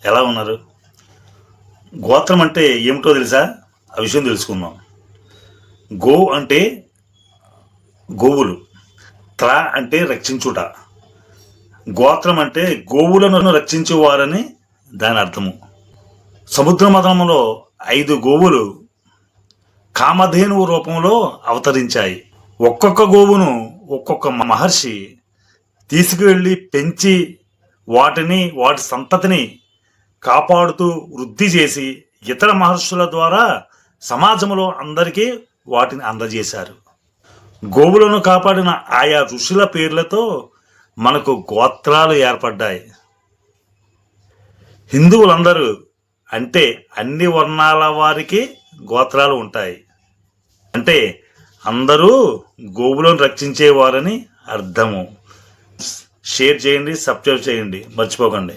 ఎలా ఉన్నారు? గోత్రం అంటే ఏమిటో తెలుసా? ఆ విషయం తెలుసుకుందాం. గో అంటే గోవులు, త్ర అంటే రక్షించుట. గోత్రం అంటే గోవులను రక్షించేవారని దాని అర్థము. సముద్ర మథనంలో 5 గోవులు కామధేనువు రూపంలో అవతరించాయి. ఒక్కొక్క గోవును ఒక్కొక్క మహర్షి తీసుకువెళ్ళి పెంచి వాటి సంతతిని కాపాడుతూ వృద్ధి చేసి ఇతర మహర్షుల ద్వారా సమాజంలో అందరికీ వాటిని అందజేశారు. గోవులను కాపాడిన ఆయా ఋషుల పేర్లతో మనకు గోత్రాలు ఏర్పడ్డాయి. హిందువులందరూ అంటే అన్ని వర్ణాల వారికి గోత్రాలు ఉంటాయి. అంటే అందరూ గోవులను రక్షించేవారని అర్థము. షేర్ చేయండి, సబ్స్క్రైబ్ చేయండి, మర్చిపోకండి.